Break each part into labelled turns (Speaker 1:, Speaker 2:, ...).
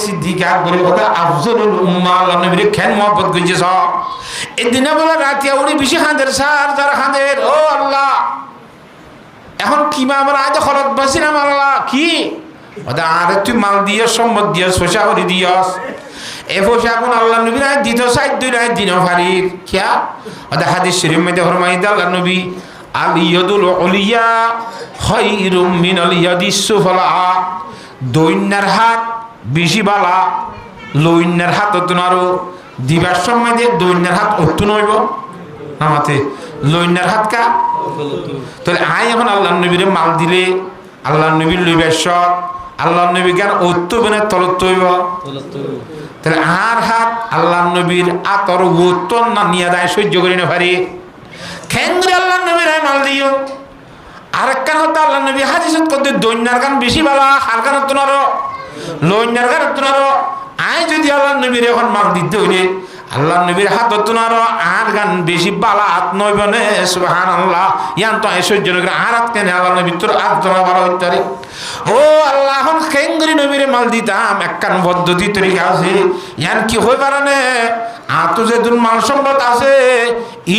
Speaker 1: সিদ্দিক আকবর কথা আফজলুল উম্মাহ আল্লাহ নবীর কেন মহব্বত করেছ এদিনে বলে রাতিয়া উড়ি বেশি খাঁদের সার যারা খাঁদের ও আল্লাহ এখন কিমা আমরা আজ খরচ বাসিলাম আল্লাহ কি ওদের আরে তুই মাল দিয়স সম্মত দিয়স পয়সা করে দিয়স এ পয়সা এখন আল্লাহ নবী নাই দিত সাইড দুই নাই দিন ফারির কিয়া ওদের হাদিস শরীফ মধ্যে ফরমাইতে আল্লাহ নবী আল ইয়াদুল উলিয়া খায়রুম মিনাল ইয়াদিস সুফলা দৈন্যার হাত বেশি বালা লইন্যার হাত অতুন আরো দিবার সময় দিয়ে দৈন্যার হাত অতুন হইব আমাতে লইন্যার হাত কা তাহলে আই এখন আল্লাহ নবীরে মাল দিলে আল্লাহ নবীর লইবার আল্লাহ নবী জ্ঞান অত্যবনে তলত হইব তাহলে আর হাত আল্লাহ নবীর আতর উত্তর না নিয়ে দেয় সহ্য করি না পারি খেন্দ্রে আল্লাহ নবীর মাল দিও আরেকখান হতো আল্লাহ নবী হাদিসত করতে দৈন্যার গান বেশি ভালো হার গান হতো না লইন্যার গান হতো না আয় যদি আল্লাহ নবীর এখন মাল দিতে হইলে আল্লাহ নবীর হাত হতো না আর গান বেশি বালা হাত নইব নে সুবহানাল্লাহ ইয়ান তো সহ্য করে আর হাত কেন আল্লাহ নবী তোর হাত জমা ভালো হইতে পারে ও আল্লাহ এখন খেঙ্গরি নবীরে মাল দিতাম একখান পদ্ধতি তরিকা আছে ইয়ান কি হয়ে পারে আতো যে দুন মাল সম্পদ আছে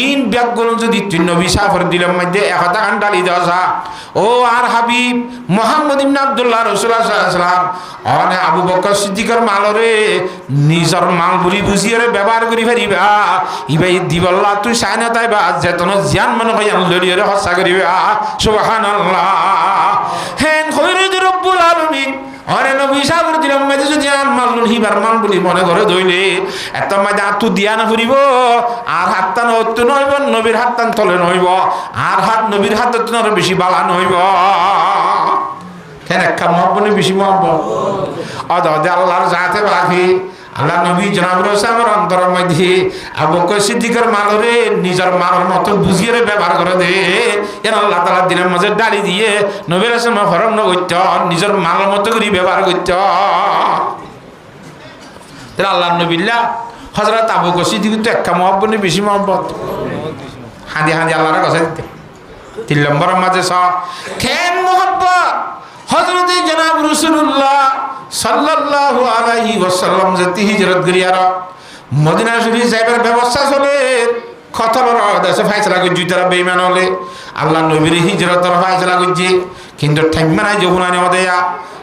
Speaker 1: ইন ব্যাগগুলো যদি তুই নবী সাফর দিলাম মধ্যে 1000 টাকা ডালি দেওয়া ও আর হাবিব মুহাম্মদ ইবনে আব্দুল্লাহ রাসূলুল্লাহ সাল্লাল্লাহু আলাইহি ওয়াসাল্লাম অনে আবু বকর সিদ্দিকের মালরে নিজের মাল বলি বুঝিয়ে ব্যবহার করি ফেরিবা ইবাই দিবল্লাহ তুই সাইনা তাইবা যেতন জিয়ান মনে হয় লড়িয়ে হসা করিবা সুবহানাল্লাহ হেন খৈরুদ রব্বুল আলামিন অরে নবী সাগর দিলাম মাঝে যদি মাল্লুন হিবার মাল বলি মনে করে ধইলে এত মাঝে আত্মু দিয়া না ফুরিব আর হাতটান অত্তু নইব নবীর হাতটান তলে নইব আর হাত নবীর হাত আরো বেশি বালা নইব কেন একটা মহব্বনে বেশি মহব্বত অদে আল্লাহর জাতে বাকি আল্লাহ নবী জনাব রসুলের অন্তরের মধ্যে আবু বকর সিদ্দিকের মালরে নিজের মালের মতো বুঝিয়ে ব্যবহার করে দে এর আল্লাহ তাআলা দিনের মাঝে ডালি দিয়ে নবী রাসূল ফরম ন করত নিজের মালের মতো করে ব্যবহার করত তাহলে আল্লাহ নবীল্লাহ হযরত আবু বকর সিদ্দিক তো একটা মহব্বনে বেশি মহব্বত হাঁদি হাঁদি আল্লাহর কাছে দিতে 3 নম্বরের মাঝে কেন মহব্বত হযরত জনাব রাসূলুল্লাহ সাল্লাল্লাহু আলাইহি ওয়াসাল্লাম যেতে হিজরত করিয়ার মদিনা শরীফ যাইবার ব্যবস্থা চলে খতর দেশে ফাইসলা করছি তারা বেঈমান হলে আল্লাহ নবীর হিজরতের ফাইসলা করছে কিন্তু ঠাইমা নাই যখন আনি মদেয়া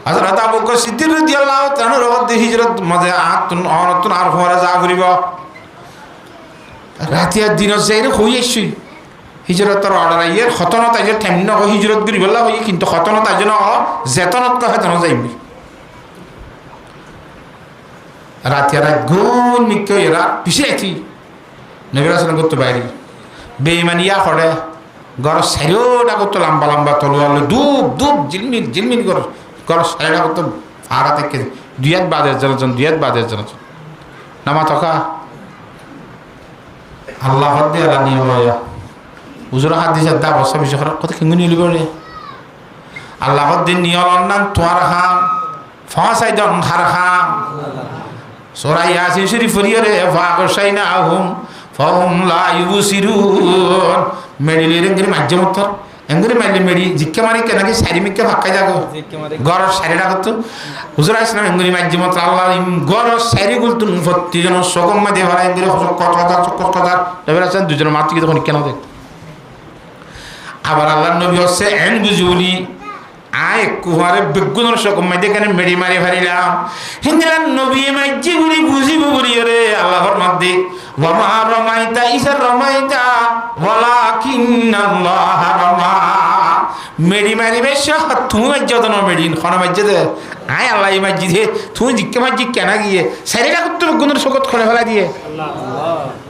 Speaker 1: হযরত আবু বকর সিদ্দিক রাদিয়াল্লাহু তাআলার মধ্যে হিজরত মধ্যে আতুন আর ফরে যা করিব রাতিয়া দিন যাইরে হই আসছি হিজরতের অর্ডার আইয়ের খতনত আইয়ে ঠাইমনা হিজরত করি বলা হই কিন্তু খতনত আইজনা জেতনত কহে তন যাইবি রাতিয়া রাত গুণ মিক্কে এরা পিছে আছি নবী রাসূল করতে বাইরে বেঈমানিয়া করে গর সাইরোটা করতে লম্বা লম্বা তলোয়ার দুব দুব জিলমিল জিলমিল গর সাইরা করতে আড়া থেকে দুয়াত বাদের জন নামা তকা আল্লাহ হদ্দে আল্লাহ নিয়ম হুজুর হাদিস দা বসা বিষয় কত কিঙ্গুনি লিবরে আল্লাহ হদ্দে নিয়ম নাম তোয়ার হাম ফাসাইদন খার হাম সূরা ইয়াসিন শরীফ ফরিয়রে ফাগশাইনাহুম ফাহুম লা ইউবসিরুন মেডিলে রেঙ্গরি মাধ্যমত এঙ্গরি মাইলে মেডি জিক্কা মারি কেনাকি সারি মিক্কা ফাক্কা যাগো গর সারিটা কত হুজুর ইসলাম এঙ্গরি মাধ্যমত আল্লাহ গর সারি গুলতুন প্রতিজন সকম মধ্যে ভরা এঙ্গরি কথা এবারে দুজন মাত্র কি তখন কেন দেখ আবার আল্লাহর নবী হচ্ছে এন বুঝুলি আয় কুহারে বেগুনের সকম মধ্যে কেন মেডি মারি ফারিলাম হিন্দিলাম নবী মাইজি গুলি বুঝিব বলি রে আল্লাহর মধ্যে ওয়ামা রমাইতা ইসা রমাইতা ওয়ালাকিন্নাল্লাহ রমা মেডি মারি বেশ তুমি যতন মেডি খনা মাইজে দে আয় আল্লাহ মাইজি দে তুমি জিক্কে মাইজি কেন গিয়ে সারিটা করতে বেগুনের সকত খড়ে ফেলা দিয়ে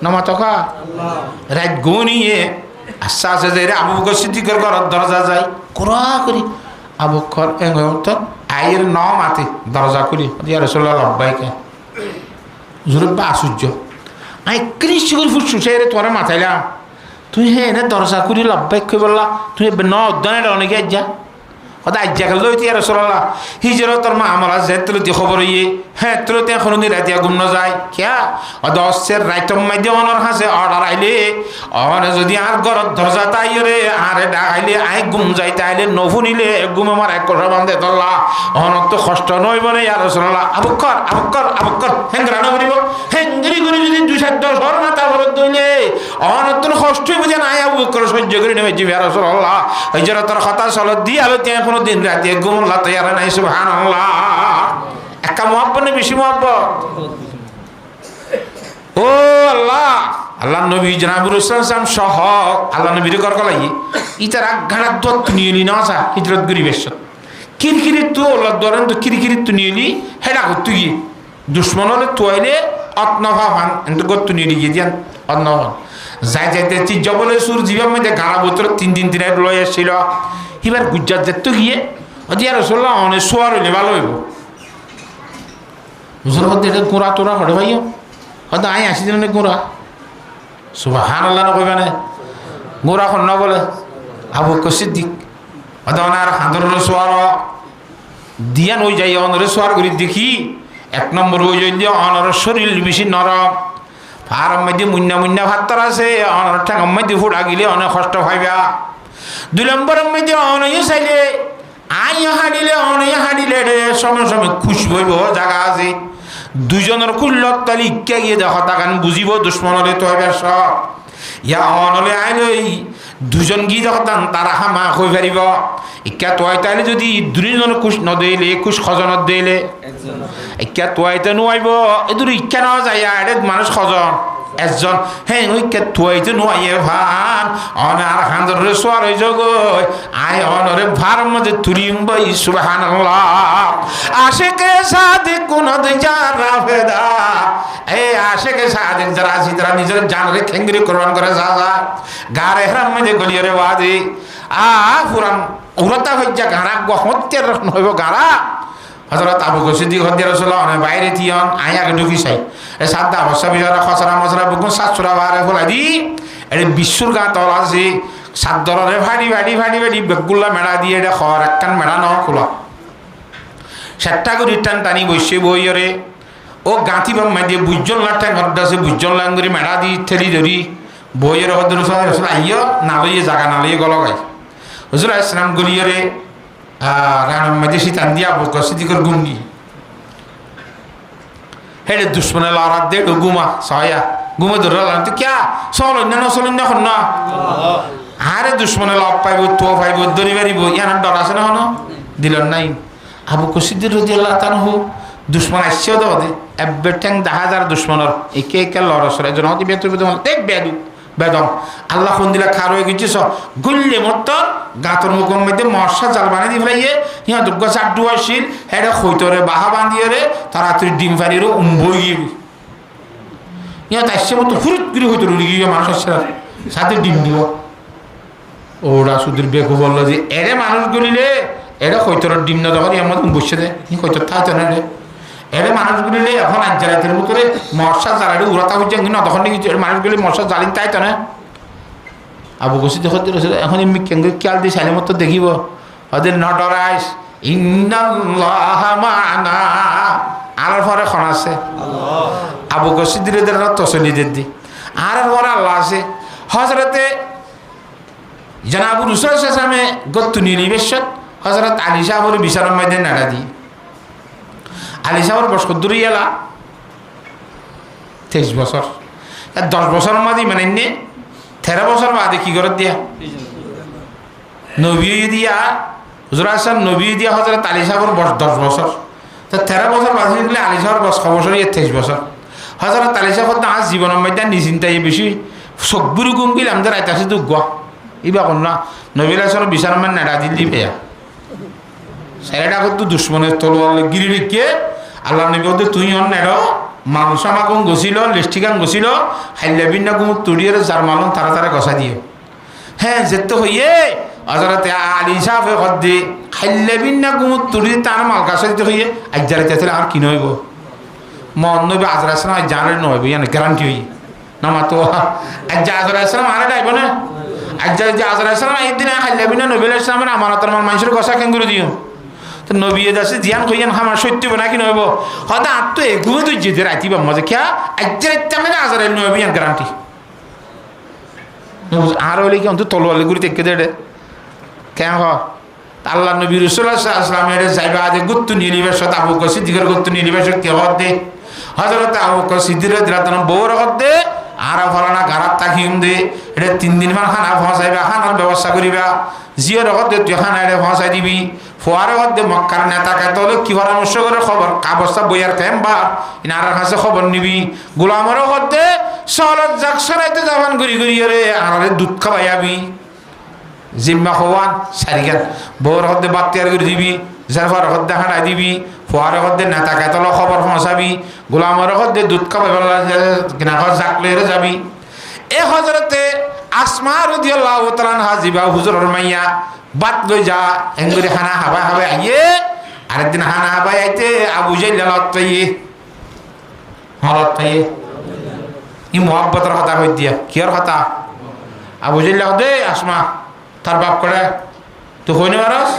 Speaker 1: নমা তকা রাত গনিয়ে আচ্ছা আছে যে আবু বকর সিদ্দিকের ঘর দরজা যায় কোরা করি আবু বকর এঙ্গত আয়ের নাম আতে দরজা করি ইয়া রাসূলুল্লাহ লব্বাইকা জুরবা আশ্চর্য আই কৃষ্ণ করে ফুসু সেরে তোরে মাথাইলা তুই হে না দরজা করি লব্বাইক কই বললা তুই ন দনে অনেকে যা হয়তো আজ জায়গা লইতে আর রাসূলুল্লাহ হিজরতর মা আমরা যেতে খবর ইয়ে হ্যাঁ তুলতে এখন রাতে ঘুম না যায় কিয়া হয়তো অস্যের রাইতম মাইদে অনর হাসে অর্ডার আইলে অনে যদি আর ঘরত দরজা তাই রে আরে ডাকাইলে আই ঘুম যাইতে আইলে নফুনিলে ঘুম আমার এক কথা বান্ধে তোলা অনত তো কষ্ট নই বলে ইয়া রাসূলুল্লাহ আবুকর হেঙ্গরা না করিব হেঙ্গরি করে যদি 2-10 হর মাথা ভরত দইলে অনত তো কষ্ট বুঝে না আবুকর সহ্য করে নেবে ইয়া রাসূলুল্লাহ হিজরতের কথা চল দি আলো তে কোনো দিন রাতে ঘুম লা তৈয়ার নাই সুবহানাল্লাহ একা মুহাব্বত না বেশি মুহাব্বত ও আল্লাহ আল্লাহ নবী জনাবুর রাসূল সহ আল্লাহ নবীর কর কলাই ইতার আগাড়া দত নিলি না সা হিজরত করি বেশ কিরকিরি তো আল্লাহ দরেন তো কিরকিরি তো নিলি হেডা করতে গিয়ে দুশ্মনলে তোয়াইলে অতনফা ভান এত গত নিলি গিয়ে দিয়ান অতনফা যাই যাইতে জবলে সুর জীবের মধ্যে গাড়া বোতল 3 দিন লয়ে আসছিল এবার গুজরাট যেতে গিয়ে ইয়া রাসূলুল্লাহ অনেক সোয়ার হইলে ভালো হইব হুজুর হতে এটা গোড়া তোরা হড়ে ভাইও হয়তো আই আসি দিন গোড়া সুবহানাল্লাহ না কইবে না গোড়া খন না বলে আবু বকর সিদ্দিক হয়তো ওনার হাঁদরের সোয়ার দিয়ান হয়ে যাই অনরে সোয়ার করি দেখি 1 নম্বর হয়ে যাই দিয়ে অনর শরীর বেশি নরম ফার্ম মধ্যে মুন্না ভাত্তর আছে অনর ঠ্যাঙের মধ্যে ফুটা গেলে অনেক কষ্ট পাইবা 2 নম্বরের মধ্যে অনয় চাইলে আই হাঁডিলে অনয় হাঁডিলে সময় খুশ হইব জায়গা আছে দুজনের কুল্লত তালি ইক্কা গিয়ে দেখো তাকান বুঝিব দুশ্মনলে তো হবে সব ইয়া অনলে আইলই দুজন গিয়ে দেখো তারা হামা হয়ে পারিব ইক্কা তোয়াই তাইলে যদি 2 জন খুশ নদিলে খুশ খজনত দিলে ইক্কা তোয়াইতে নোয়াইব এদুর ইক্কা না যায় আরে মানুষ খজন একজন হ্যাঁ ওই কে তোয়াইতে নোয়াইয়ে ভান অনার হাঁদর সোয়ার হয়ে যোগ আয় অনরে ভার মধ্যে তুলিম বই সুবহানাল্লাহ আশেকে সাদিক কোন যারা ফেদা এই আশেকে সাদিক যারা আছে তারা নিজের জানরে খেঙ্গরি কোরবান করে যা গারে হেরাম মধ্যে গলিয়ে বাদি পুরান উরতা হইয়া গারা গহত্যের হইব গারা হযরত আবু বকর সিদ্দিক রাদিয়াল্লাহু আনহু বাইরে তিয়ন আয়াকে ঢুকি চাই এ সাদা বসা বিজরা খসরা মজরা বুকুন সাতসুরা বারে বলা দি এ বিশ্বর গা তল আছে সাদরে ভাড়ি বেগুলা মেড়া দিয়ে এটা খর একখান মেড়া ন খোলা সেটা করে টান টানি বসে বইরে ও গাঁথি বা মাইয়ে বুঝজন লাটাই ঘরটা আছে বুঝজন লাঙ্গুরি মেড়া দি ঠেলি ধরি বইয়ের হদ্দর রাসূল আইয় না লইয়ে জায়গা না লইয়ে গল গাই হুজুর ইসলাম গলিয়রে রানার মধ্যে শীতান দিয়া আবু বকর সিদ্দিকের গুঙ্গি হেডে দুশ্মনে লড়াত দে গুমা সয়া গুমে ধরে তো ক্যা চল না এখন না আরে দুশ্মনে লব পাইব তো পাইব দরি বাড়িব ইয়ার ডর আছে না হন দিল নাই আবু বকর সিদ্দিক রাদিয়াল্লাহু তাআলা দুশ্মন আসছেও তো এব্বে ঠ্যাং 10,000 দুশ্মনের একে লড়াছড়া জন হতে বেতু দেখ বেদম আল্লাহ কোন দিলা খার হয়ে গেছিস গুল্লে মত গাতর মুখের মধ্যে মশা জাল বানিয়ে দি ফেলাইয়ে ইয়া দুর্গ চাড্ডু আসিল হেডে খৈতরে বাহা বান্ধিয়ে রে তাড়াতাড়ি ডিম ফারিরও উম্বই গিয়ে ইয়া তাইসে মতো হুরুত করে হইতো রুড়ি গিয়ে মানুষের সাথে ডিম দিব ওরা সুদূর বেকু বললো যে এরে মানুষ গুলিলে এরা খৈতরের ডিম না তখন এর মধ্যে বসে দেয় খৈতর থাকতো না রে এরে মানুষগুলি এখন আজ জ্বালাইতের মতো মশা জ্বালালে উড়াতা হচ্ছে না তখন মানুষগুলি মশা জ্বালিন তাই তো না আবু বকর সিদ্দিক এখন এমনি কেঙ্গে খেয়াল দিয়ে সাইলে মতো দেখিব ওদের নটরাইস ইন্নাল্লাহা মা'ানা আর পরে খন আছে আবু বকর সিদ্দিকের তসলিদের দি আর পরে আল্লাহ আছে হযরতে জনাবুর রাসূল সাল্লাল্লাহু আলাইহি ওয়াসাল্লাম গত্তু নিবেশত হযরত আলী সাহেবের বিচারের মধ্যে নাড়া দি আলী সাহেবের বয়স কত দূরে এলা 23 বছর 10 বছরের মধ্যে মানে 13 বছর বাদে কি করে দিয়া নবী দিয়া হুজুর আসেন নবী দিয়া হযরত আলী সাহেবের বয়স 10 বছর তো 13 বছর বাদে দিলে আলী সাহেবের বয়স কত বছর 23 বছর হযরত আলী সাহেব আজ জীবনের মধ্যে নিশ্চিন্তাই বেশি সবগুরু গুমবিল আমাদের আইতাছে দুঃখ ইবা কোন না নবী রাসূলের বিচারের মধ্যে নাড়া দিলি পেয়া সেটা কিন্তু দুশ্মনের তলোয়ার গিরি রেখে আল্লাহ নবী বলতে তুই অন্য মানুষ আমাকে গছিল লিস্টিকান গছিল হাইলা বিন্না কুমুক তুড়িয়ে যার মালন তারা তারা গসা দিও হ্যাঁ যেতে হইয়ে হযরত আলী সাহেব কদ্দি হাইলা বিন্না কুমুক তুড়িয়ে তার মাল কাছে দিতে হইয়ে আজ যারা আর কি নইব মন নবী আজরা আসলাম আজ জানে নইব ইয়ান গ্যারান্টি হই না মাতো আজ আজরা আসলাম আরে ডাইব না আজ যে আজরাইল সালাম একদিন খাইলাবি না নবী আলাইহিস সালামের আমানতের মাল মানুষের গসা কেন করে দিও তো নবী দাসে জিয়ান কইয়ান আমার সত্য না কি নইব হয়তো আর তো এগুলো তুই যেতে রাইতি বা মজা খেয়া আজ মানে আজরাইল নবী গ্যারান্টি আর হলে কি অন্তত তলোয়ালে গুড়ি থেকে দেড়ে কেন আল্লাহ নবী রাসূলুল্লাহ সাল্লাল্লাহু আলাইহি ওয়াসাল্লামের যাইবা আজ গুত্তু নিলিবেশ আবু বকর সিদ্দিকের গুত্তু নিলিবেশ কে হদে হযরত আবু বকর সিদ্দিক রাদিয়াল্লাহু আনহু বউর হদে আর ফলানা গারাত তাকিম দে এটা 3 দিন মান খানা পৌঁছাইবা খানার ব্যবস্থা করিবা জিয়র হদে তুই খানা এটা পৌঁছাই দিবি ফোয়ারে হদে মক্কার নেতা কাতে হলো কি পরামর্শ করে খবর কাবস্তা বইয়ার কেমবার ইনার কাছে খবর নিবি গোলামের হদে সলত জাক সরাইতে যাবান গরি গরি রে আরে দুধ খাওয়াইবি জিম্মা হওয়ান সারিগান বউর হদে বাতিয়ার করে দিবি জারফার হদে হাঁটাই দিবি ফোয়ারে হদে নেতা কাতল খবর পৌঁছাবি গোলামের হদে দুধ খাওয়াই কিনা জাক লইরে যাবি এ হজরতে আসমা রাদিয়াল্লাহু তাআলা হাজিবা হুজুরের মাইয়া বাত লই যা এঙ্গুরি খানা হাবা হাবা আইয়ে আরেকদিন খানা হাবা আইতে আবু জাইল লত্তাইয়ে হলত্তাইয়ে ই মোহাব্বতের কথা কই দিয়া কিয়র কথা আবু জাইল দে আসমা তার বাপ করে তো হইনি মারস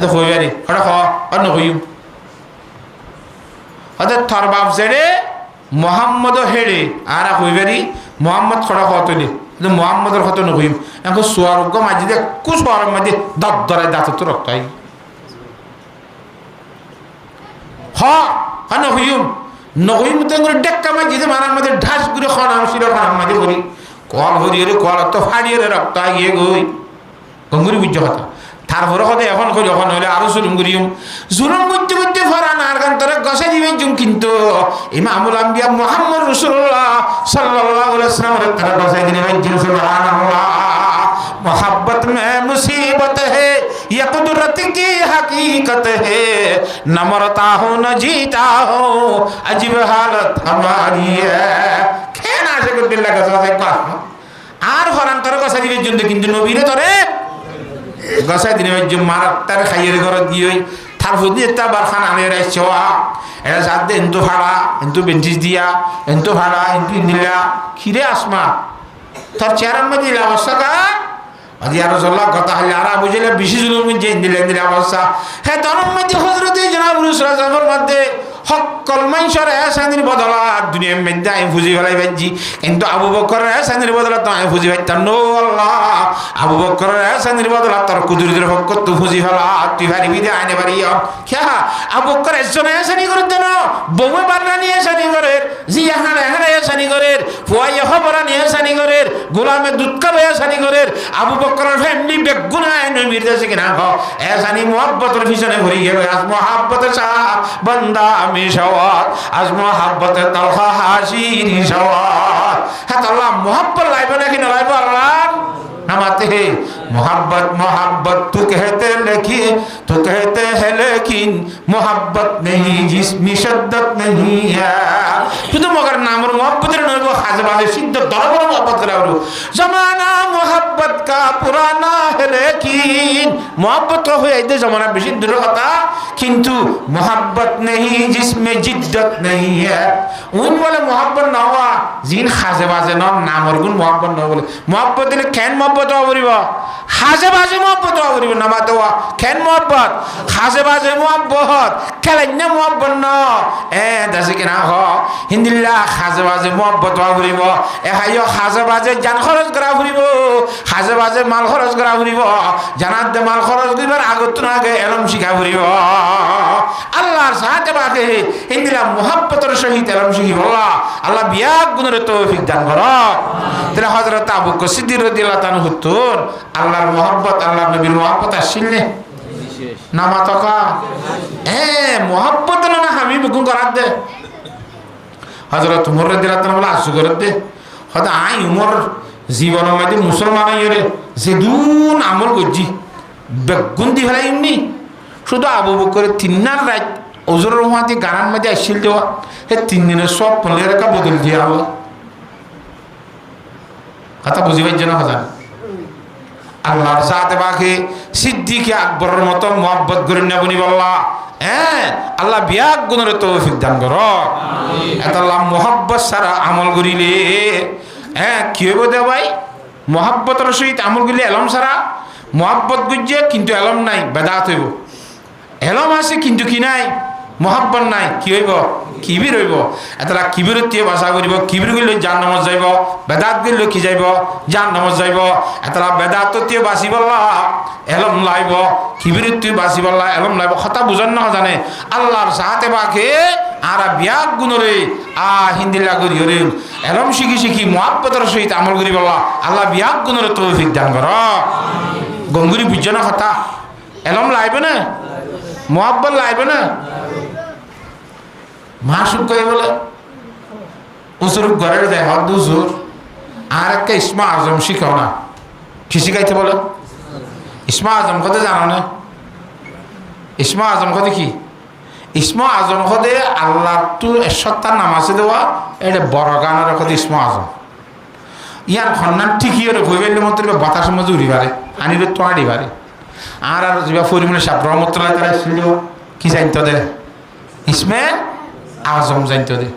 Speaker 1: তো হইবারি কটা খ আর নহইম অর্থাৎ তার বাপ জেড়ে মোহাম্মদ হেড়ে আর হইবারি মোহাম্মদ খড়া হতলি কিন্তু মোহাম্মদের হতো নহইম এখন সোয়ারোগ্য মাঝি দে কু সোয়ার মাঝি দাঁত ধরাই দাঁত তো রক্তাই হ্যাঁ নহইম নহইম তো ডেক্কা মাঝি দে মারার মাঝে ঢাস করে খানা ছিল খানার মাঝে করি কল হরিয়ে কল তো ফাড়িয়ে রক্তা গিয়ে গই গঙ্গুরি বুঝতে কথা তারপরে কথা এখন করি এখন হইলে আরো জুলুম করিম জুলুম করতে করতে ফরান আর গান তোরা গসাই দিবে জুম কিন্তু ইমামুল আম্বিয়া মুহাম্মদ রাসূলুল্লাহ সাল্লাল্লাহু আলাইহি ওয়াসাল্লাম তারা গসাই দিনে জিন সুবহানাল্লাহ मोहब्बत में मुसीबत है ये कुदरत की हकीकत है न मरता हो न जीता हो अजीब हालत हमारी है खेना से कुछ दिल लगा से कह আর ফরান তোর গসাই দিবে জন্য কিন্তু নবীরে তোরে গসাই দিনে জুম মার তার খাইয়ের ঘর দিয়ে তার ফুদি একটা বার খান আনে রাইছওয়া এরা সাথে এন্তু ভাড়া এন্তু বেঞ্চিস দিয়া এন্তু ভাড়া এন্তু নিলা খিরে আসমা তোর চেহারার মধ্যে অবস্থা কা আজি আর রাসূলুল্লাহ কথা হলে আর বুঝলে বেশি জুলুম যে দিলে অবস্থা হ্যাঁ তোর মধ্যে হযরত জনাব রাসূলুল্লাহ সাল্লাল্লাহু মধ্যে সকল মানুষের এহসানের বদলাত দুনিয়ার মধ্যে আমি ফুজি ফেলাই পাইছি কিন্তু আবু বকরের এহসানের বদলাত আমি ফুজি পাইতাম নো আল্লাহ আবু বকরের এহসানের বদলাত তোর কুদরতের পক্ষ তো ফুজি ফেলা তুই ভারি বিদে আইনে পারি খেয়া আবু বকর একজন এহসানি করে দেন বউয়ে বাররা নিয়ে এহসানি করে জিয়া হাড়ে হাড়ে এহসানি করে ফুয়াইয়া খবরা নিয়ে এহসানি করে গোলামে দুধ খাবে এহসানি করে আবু বকরের ফ্যামিলি বেগুনায় নবীর দেশে কিনা এহসানি মুহাব্বতের পিছনে ঘুরে গেল আজ মুহাব্বতের সাহ বান্দা মিশাওয়াত আজ মোহাব্বতে তালহা হাসিরি সওয়াত হ্যাঁ আল্লাহ মোহাব্বত লাইবে নাকি না লাইবে আল্লাহ नमाते हैं मोहब्बत मोहब्बत तू कहते हैं लेकिन मोहब्बत नहीं जिसमें शिद्दत नहीं है শুধু মগর নামর মোহব্বতের নইব হাজবাজে সিদ্ধ দরবার মোহব্বত করা হলো জমানা মোহব্বত কা পুরানা है लेकिन মোহব্বত হয়ে এই জমানা বেশি দূরের কথা কিন্তু মোহব্বত नहीं जिसमें जिद्दत नहीं है উন বলে মোহব্বত না হওয়া জিন হাজবাজে নামর গুণ মোহব্বত না বলে মোহব্বত দিলে কেন মোহব্বত হবরিব হাজে বাজে মোহব্বত হবরিব নামাতে ওয়া কেন মোহব্বত হাজে বাজে মোহব্বত খেলাইনা মোহব্বত ন এ দাসে কিনা হ হিন্দিল্লা হাজে বাজে মোহব্বত হবরিব এ হাইও হাজে বাজে জান খরচ করা হবরিব হাজে বাজে মাল খরচ করা হবরিব জানাত দে মাল খরচ দিবার আগত না আগে এলম শিখা হবরিব আল্লাহর সাথে বাকে হিন্দিল্লা মোহব্বতের সহিত এলম শিখিব আল্লাহ বিয়া গুণের তৌফিক দান করক তাহলে হযরত আবু বকর সিদ্দিক রাদিয়াল্লাহু তাআলা হুতুন আল্লাহর মোহব্বত আল্লাহর নবীর মোহব্বত আসিলনে নামা তকা মোহব্বত না আমি বুকুন করাত দে হযরত উমর রাদিয়াল্লাহু তাআলা বলে আসু করে দে হয়তো আই উমর জীবনের মধ্যে মুসলমান হইরে যেদুন আমল গজি বেগুন দি ফেলাই এমনি শুধু আবু বকরের 3 রাত ওজরের মধ্যে গানার মধ্যে আসিল দেওয়া হে 3 দিনের সব পলে রেখা বদল দিয়া হবে কথা বুঝিবার জন্য কথা আল্লাহর সাথে বাকি সিদ্দিক আকবরের মতো মোহাব্বত করেন না বনি বল্লা হ্যাঁ আল্লাহ বিয়াক গুণের তৌফিক দান করো আমিন এত আল্লাহ মোহাব্বত সারা আমল করিলে হ্যাঁ কি হইব দে ভাই মহাব্বতের সহিত আমল করলে এলম ছাড়া মহাব্বত গুজে কিন্তু এলম নাই বেদাত হইব এলম আছে কিন্তু কি নাই মহাব্বত নাই কি হইব কিবির হইব এটা কিবিরত বাসা করিব কিবির গেলে জান নামত যাইব বেদাত গেলে কি যাইব জান নামত যাইব এটা বেদাত বাঁচি বললা এলম লাইব কিবিরত বাঁচি বললা এলম লাইব কথা বুঝন না জানে আল্লাহর সাহাতে বাকে আর বিয়াক গুণরে হিন্দিলা করি হরে এলম শিখি শিখি মহাব্বতের সহিত আমল করি বললা আল্লাহ বিয়াক গুণরে তৌফিক দান কর গঙ্গুরি বুঝছ না কথা এলম লাইবে না মহাব্বত লাইবে না মাসুক কই বলে উসুর ঘরের দেয় হদ উসুর আর একটা ইসমা আজম শিখাও না কি শিখাইতে বলো ইসমা আজম কত জানো না ইসমা আজম কত কি ইসমা আজম কদে আল্লাহ তো সত্তার নাম আছে দেওয়া এটা বড় গানের কত ইসমা আজম ইয়ার খন্নান ঠিকই ওরে ভইবেলে মতো বাতাসের মধ্যে উড়ি পারে আনির তো আড়ি পারে আর যা পরিমাণে সাপ রহমতুল্লাহ তারা ছিল কি জানতো দে ইসমে আজম জানতো দে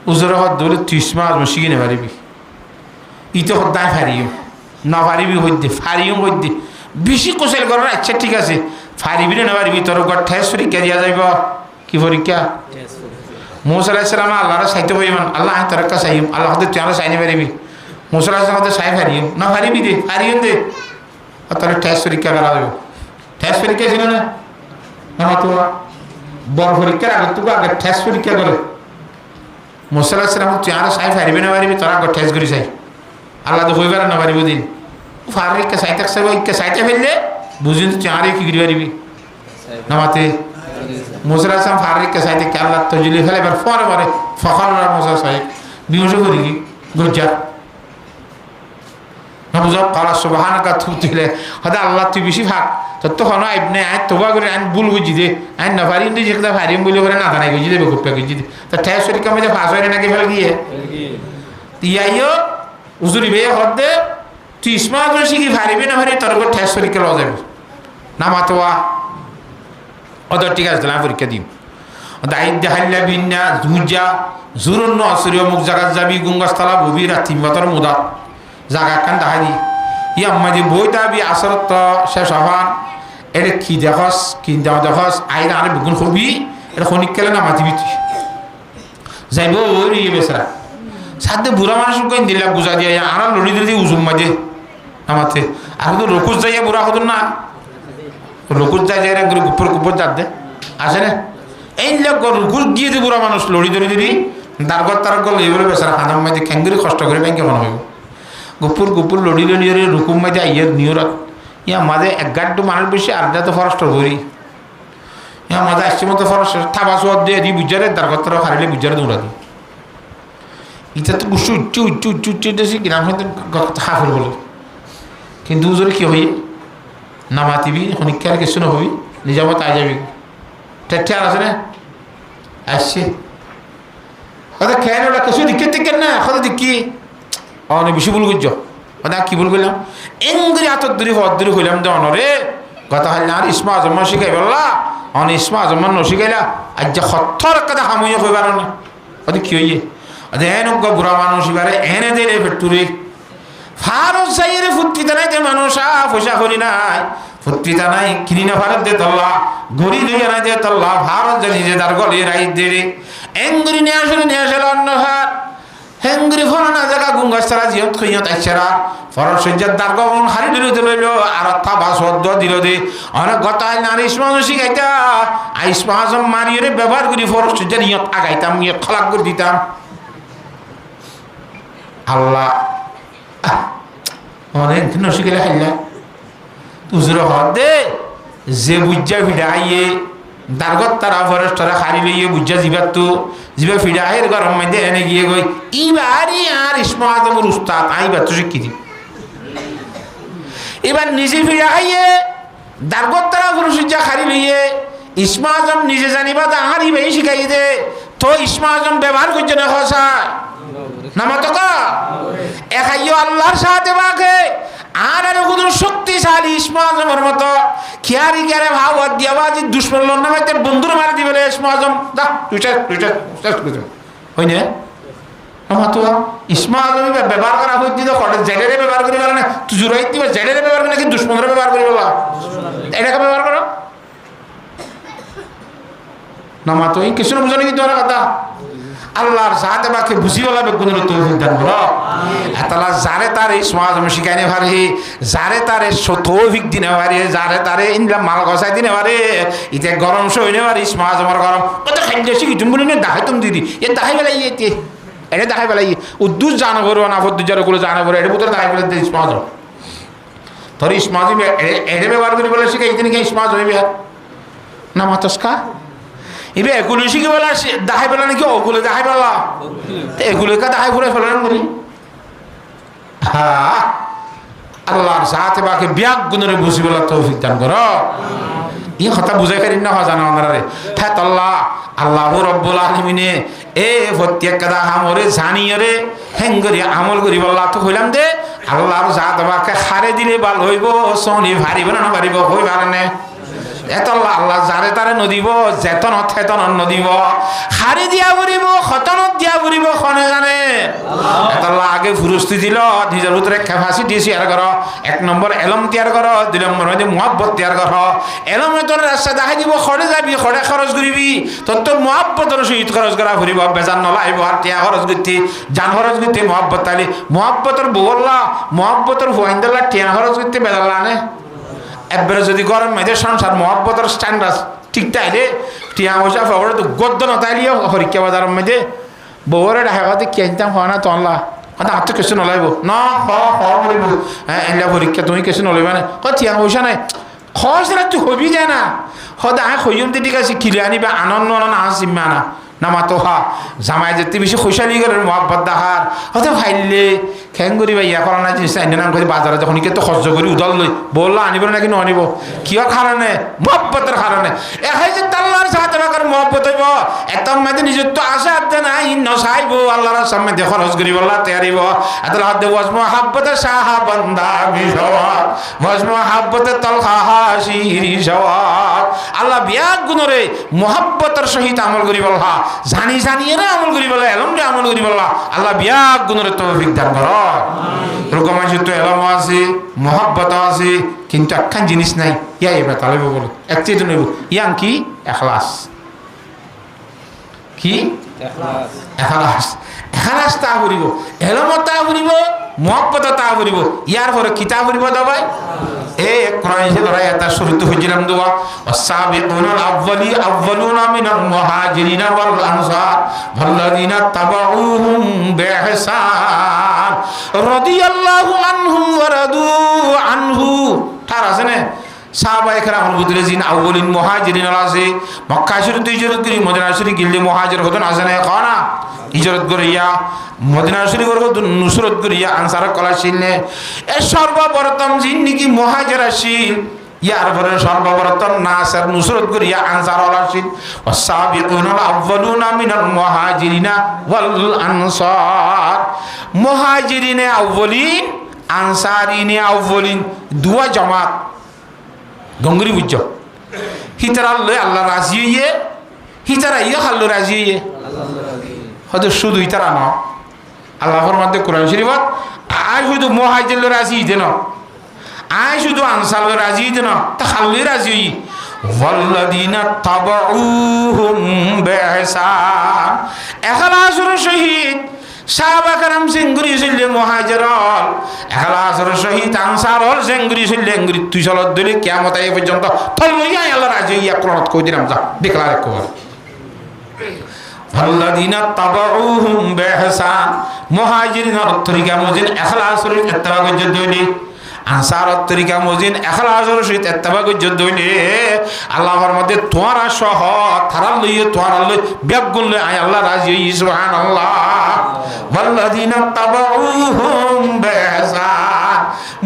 Speaker 1: উজরে হদ দৌলে তুই ইসমা আজম শিখে নে পারিবি ইতো সদায় ফারিও না পারিবি হইতে ফারিও হইতে বেশি কোশল করার আচ্ছা ঠিক আছে ফারিবি না পারিবি তোর ঘর ঠেস পরীক্ষা দিয়া যাইব কি পরীক্ষা মুসা আলাইহিস সালাম আল্লাহর সাইতে হইমান আল্লাহ তোর একটা চাইম আল্লাহ হতে তুই আরো চাইনি পারিবি মুসা আলাইহিস সালাম চাই ফারিও না পারিবি দে ফারিও দে তাহলে ঠেস পরীক্ষা করা যাবে ঠেস পরীক্ষা ছিল না না তো বড় পরীক্ষার আগে তো আগে ঠেস পরীক্ষা করে মুসা আলাইহিস সালাম তুই আরো চাই ফারিবি না পারিবি তোর আগে ঠেস করি চাই আল্লাহ তো হইবার না পারিব দিন ফারিকা সাইতে সাইব ইকে সাইতে ফেললে বুঝিন তুই আরে কি করি পারিবি নামাতে মুসা আলাইহিস সালাম ফারিকা সাইতে কে আল্লাহ তো জুলি ফেলে এবার পরে পরে ফখর মুসা সাহেব বিমর্ষ করি কি গুজ্জা না বুঝো কালা সুবহানাকা তুলে হদা আল্লাহ তুই বেশি ভাগ তো তখন আইবনে আই তোবা করে আইন বুল বুঝি দে আইন না পারি ইন্দি যেটা পারি বলে করে না জানাই বুঝি দেবে কুপে বুঝি দে তো ঠেস পরীক্ষা মধ্যে পাস হয় নাকি ফেল গিয়ে ইয়াইও উজুরি বে হদে তুই ইসমা করে শিখি পারিবি না পারি তোর ঠেস পরীক্ষা লওয়া যাবে না মাতোয়া ওদের ঠিক আছে না পরীক্ষা দিম দায়িত্ব হাল্লা বিন্যা জুজা জুরন্ন আসুরিয় মুখ জাগাত যাবি গুঙ্গাস্থলা ভুবি রাতি মতর মুদা জাগা কান দাহারি ইয়া মাঝে বই দাবি আসরত শেষ হবান এটা কি দেখস কি দেখস আইরা আরে বেগুন হবি এটা খনিক কেলে না মাতিবি তুই যাইব ওই বেসরা সাথে বুড়া মানুষ কই দিলা বুঝা দিয়া আর লড়ি দিদি উজুম মাঝে আমাতে আর তো রকুজ যাইয়া বুড়া হতো না রকুজ যাই যাই রে গুপর গুপর দাঁত দে আসে না এই লোক রকুজ গিয়ে দি বুড়া মানুষ লড়ি ধরে দিদি দারগত তারগল এইগুলো বেসরা হাদাম মাঝে খেঙ্গুরি কষ্ট করে ব্যাংকে মনে হইব গুপুর গুপুর লড়ি লড়ি রুকুম মাঝে আইয়ার নিয়রত ইয়া মাঝে এক গাড্ডু মানুষ বেশি আর তো ফরেস্টর ধরি ইয়া মাঝে আসছে মতো ফরেস্টর থাবা সোয়াদ দিয়ে দি বুঝারে দারগত তারা হারিলে বুঝারে দৌড়া দিই এটা তো গুসু উচ্চ উচ্চ উচ্চ উচ্চ দেশে গ্রাম হয়তো হাফের বলে কিন্তু উজরে কি হই না মাতিবি শনিক্ষার কিছু নহবি নিজাম তাই যাবি ঠেঠে আর আছে না আসছে হয়তো খেয়ে ওটা কিছু দিকে থেকে না হয়তো দেখি অনেক বেশি ভুল করছ ওটা কি ভুল করলাম এঙ্গুরি হাতর দূরি হর দূরি হইলাম দে অনরে কথা হল না আর ইসমা আজম্মা শিখাই বললা অন ইসমা আজম্মা নশিখাইলা আজ যে সত্তর কথা হামুইয়া কইবার না ওটা কি হইয়ে দেন বুড়া মানুষ এবারে এনে দেরে ফেটুরে ফারত যাইরে ফুটপিতা নাই যে মানুষ পয়সা করি নাই ফুটপিতা নাই কিনি না ভারত দে তল্লা গড়ি দুইয়া নাই দে তল্লা ভারত জানি যে তার গলে রাইত দেরে এঙ্গুরি নিয়ে আসলে অন্য ভাত হেঙ্গুরি ফলানা জায়গা গুঙ্গাস্তারা জিয়ত খইয়ত আইসারা ফরর সজ্জার দারগন হারি দিল লইল আর থাবা সদ্য দিল দে অনেক গতাই নারী ইসমা শিখাইতা আইসমা আজম মারিয়ে ব্যবহার করি ফরর সজ্জার ইয়ত আগাইতাম ইয়ে খলাক করে দিতাম আল্লাহ অনেক নশিকেলে হাইলা উজুর হদে যে বুঝা ফিডা আইয়ে দারগত তারা ফরেস্টরা হারি লইয়ে বুঝা জিবার তো জিবা ফিডা আইয়ের গরম মধ্যে এনে গিয়ে গই ইবারই আর ইসমা আজমের উস্তাদ আইবার তো শিক্ষি দি এবার নিজে ফিডা আইয়ে দারগত তারা ফরেস্টরা হারি লইয়ে ইসমা আজম নিজে জানিবা তা আর ইবাই শিখাই দে তো ইসমা আজম ব্যবহার করছে না হসা নামাতকা একাইও আল্লাহর সাথে বাকে আর কোন শক্তিশালী ইসমা আজমের মতো খেয়ারি খেয়ারে ভাব দিয়াবাজি দুশ্মন নামে বন্ধুর মারি দিবে ইসমা আজম দা টুইটার টুইটার হই না তো ইসমা আজমি ব্যবহার করা হইতে তো খড়ে জেলেরে ব্যবহার করি বলে না তুই জুরাই দিবা জেলেরে ব্যবহার করি নাকি দুশ্মনরে ব্যবহার করি বলা এটাকে ব্যবহার করো নামা তো কিছু না বুঝো নাকি তোমার কথা আল্লাহর সাথে বাকে বুঝি বলা বেগুনের তৌফিক দান করো এতলা যারে তারে সমাজ আমি শিখাইনে পারি যারে তারে তৌফিক দিনে পারি যারে তারে ইনলা মাল গসাই দিনে পারি ইতে গরম সইনে পারি সমাজ আমার গরম কত খাইলে শিখি তুমি বলি না দাহাই তুমি দিদি এ দাহাই বেলা ইয়ে এটা দেখাই পেলাই উদ্দুর জানা করো না ফদ্দুজার গুলো জানা করো এটা বুঝতে দেখাই পেলে ইসমাজ তোর ইসমাজ এটা ব্যবহার করি বলে শিখে এইদিন ইসমাজ হইবে না মাতস্কা এবে এগুলো শিখে বলা দেখাই পেলা নাকি ওগুলো দেখাই পেলা এগুলোকে দেখাই ঘুরে ফেলেন করি হ্যাঁ আল্লাহর সাথে বাকি ব্যাগ গুণরে বুঝি বলা তৌফিক দান করো ই কথা বুঝাই পারি না জানা আমারে থাক আল্লাহ আল্লাহ রব্বুল আলামিনে এ প্রত্যেক কথা আমরে জানিয়রে হেঙ্গরি আমল করি বল্লা তো কইলাম দে আল্লাহর জাত বাকে হারে দিলে ভাল হইব সনি ভারিব না ভারিব হই পারে এত আল্লাহ যারে তারে নদীব যেতন থেতন নদীব হারি দিয়া ঘুরিব খতনত দিয়া ঘুরিব খনে জানে এত আগে ফুরস্তি দিল নিজের ভিতরে ক্যাপাসিটি শেয়ার করো এক নম্বর এলম তৈয়ার করো দুই নম্বর হচ্ছে মহাব্বত তৈয়ার করো এলমে তোর রাস্তা দেখাই দিব খড়ে যাবি খড়ে খরচ করিবি তোর তো মহাব্বতর সহিত খরচ করা ঘুরিব বেজান নলাইব আর টিয়া খরচ করতে যান খরচ করতে মহাব্বত তালি মহাব্বতর বউল্লা মহাব্বতর হুয়াইন্দল্লা টিয়া খরচ করতে বেজাল্লা নে একবারে যদি গরম মেয়েদের সংসার মহাব্বতের স্ট্যান্ডার্ড ঠিক তাইলে টিয়া পয়সা ফবরে তো গদ্য নতাইলিও হরিকা বাজার মধ্যে বউরে ঢাকাতে কিনতাম হয় না তনলা কথা আর তো কিছু নলাইব না হরিব হ্যাঁ এলা পরীক্ষা তুমি কিছু নলাইবা না টিয়া পয়সা নাই খরচ তুই হবি যায় না সদা হইম ঠিক আছে কিনে আনিবা আনন্দ আনন্দ আসিমা না নামাতো হা জামাই যেতে বেশি খুশালি করে মহাব্বত দেখার হতে ফাইলে খেং করি বা ইয়া করা না জিনিস আইনে নাম করে বাজারে যখন তো খরচ করি উদল লই বললো আনিব নাকি আনিব কিয়র কারণে মহব্বতের কারণে একাই যে তাল্লার সাথে বাকার মহব্বত হইব একদম মাঝে নিজের তো আশা আদে না ই নসাইব আল্লাহর সামনে দিয়ে খরচ করি বললা তৈয়ারিব এত হাত দেব মহাব্বতের সাহা বন্দা বিশওয়াত মহাব্বতের তলখা হাসিরি সওয়াত আল্লাহ বিয়াক গুণরে মহাব্বতের সহিত আমল করি বলহা জানি জানিয়ে না আমল করি বলে এলম দিয়ে আমল করি বললা আল্লাহ বিয়াক গুণরে তৌফিক দান করো এরকম আছে তো এলম আছে মহাব্বত আছে কিন্তু একখান জিনিস নাই ইয়া এবার তাহলে বলো একচেয়ে তো নেব ইয়াং কি এখলাস কি এখলাস এখলাস তা করিব এলম তা করিব মহাব্বত তা করিব ইয়ার পরে কিতা করিব দাবাই এ কোরআন সে ধরা এটা শুরুতে হইছিলাম দোয়া ওয়াসাবিকুনাল আউয়ালুনা মিনাল মুহাজিরিনা ওয়াল আনসার ওয়াল্লাযিনা তাবাউহুম বিইহসান রাদিয়াল্লাহু আনহুম ওয়া রাদু আনহু তার আছে না সাহাবায়ে কেরামের ভিতরে জিন আউয়ালিন মুহাজিরিন আছে মক্কা শরীফ হিজরত করি মদিনা শরীফ গিলে মুহাজির হতেন আছে না কোনা হিজরত করিয়া মদিনা শরীফ নুসরত করিয়া আনসার কলাশীল এ সর্বপ্রথম জিন নাকি মুহাজির আসিল ইয়ার পরে সর্বপ্রথম নাসার নুসরত করিয়া আনসার আসিল ওয়াসাবিকুনাল আউয়ালুনা মিনাল মুহাজিরিনা ওয়াল আনসার মুহাজিরিনে আউয়ালিন আনসারিনে আউয়ালিন দুয়া জামাত গঙ্গরি বুঝছো হিতারা লই আল্লাহ রাজি হইয়ে হিতারা ইয়ে খাল্লো রাজি হইয়ে হয়তো শুধু হিতারা ন আল্লাহর মধ্যে কোরআন শরীফত আয় শুধু মুহাজির রাজি হইতে ন আয় শুধু আনসার রাজি হইতে ন তা খাল্লোই রাজি হই ওয়াল্লাযিনা তাবাউহুম বিইহসান ইখলাসের সহিত সাহাবা কারাম সেঙ্গুরি চললে মুহাজিরল ইখলাসের সহিত আনসারল সেঙ্গুরি চললে এঙ্গুরি তুই চলত দিলে কিয়ামত আই পর্যন্ত থল লইয়া আল্লাহ রাজি হইয়া কোরআনত কই দিলাম যা ডিক্লার কর ওয়াল্লাযিনা তাবাউহুম বিইহসান মুহাজিরিনের তরিকা মুজিন ইখলাসের ইত্তেবা করতে দইলি আনসারের তরিকা মুজিন ইখলাসের সহিত ইত্তেবা করতে দইলি আল্লাহর মধ্যে তোরা সহ তারাল লইয়া তোরাল লই বেগুন লই আয় আল্লাহ রাজি হই সুবহানাল্লাহ ওয়াল্লাযিনা তাবাউহুম বিইহসান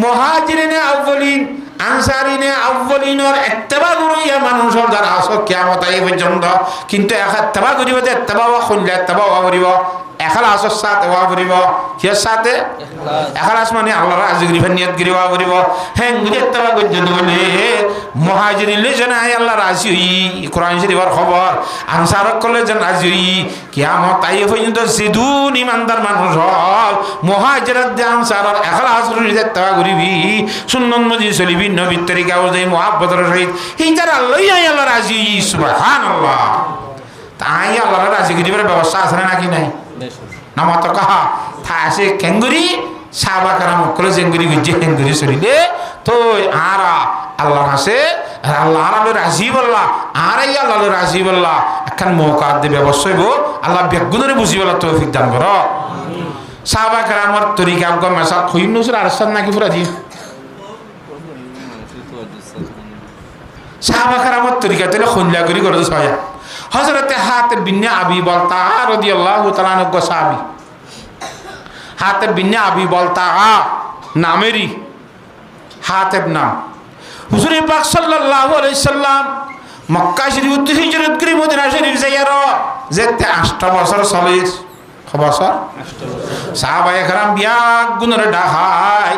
Speaker 1: মুহাজিরিনে আউয়ালিন আনসারিনে আউয়ালিনের ইত্তেবা করিয়া মানুষের দ্বারা আসো কিয়ামত আই পর্যন্ত কিন্তু ইত্তেবা করিব যে ইত্তেবা করিলে ইত্তেবা করিব এখলাসর সাথে ওয়া করিব কিয়ার সাথে এখলাস মানে আল্লাহর রাজি করিবেন নিয়ত করি ওয়া করিব হ্যাঁ গুজে তবা গজ্জ দলে মুহাজিরিন লে জানাই আল্লাহ রাজি হই কোরআন শরীফের খবর আনসার কলে জান রাজি হই কিয়ামত আই পর্যন্ত সিদুন ইমানদার মানুষ হল মুহাজিরাত দে আনসারর এখলাস রুজে তবা করিবি সুন্নাত মজি চলিবি নবীর তরিকা অনুযায়ী মুহাব্বতের সহিত এইটার আল্লাহ রাজি সুবহানাল্লাহ তাই আল্লাহর রাজি করিবার ব্যবস্থা আছে নাকি নাই নামাত কাহা থাসে কেঙ্গুরি সাবা কারাম কলে জেঙ্গুরি গুজে হেঙ্গুরি চলিলে তো আরা আল্লাহর আছে আল্লাহ আল্লাহ রাজি বললা আরাই আল্লাহ রাজি বললা এখন মৌকা দে ব্যবস্থা হইব আল্লাহ বেগুনরে বুঝি বলা তৌফিক দান করো সাবা কারামর তরিকা আমগো মাসা কইন নসর আরসান নাকি পুরা দি সাবা কারামর তরিকা তেলে খঞ্জা করি করে ছয়া হযরতে হাতিব বিন আবি বলতা রাদিয়াল্লাহু তাআলা আনহু সাহাবী হাতিব বিন আবি বলতা নামেরই হাতিব নাম হুজুর পাক সাল্লাল্লাহু আলাইহি সাল্লাম মক্কা শরীফ উদ্দেশ্যে হিজরত করে মদিনা শরীফ যাইয়ার যেতে 8 বছর চলিস বছর সাহাবায়ে কেরাম বিয়া গুণরে ডাহাই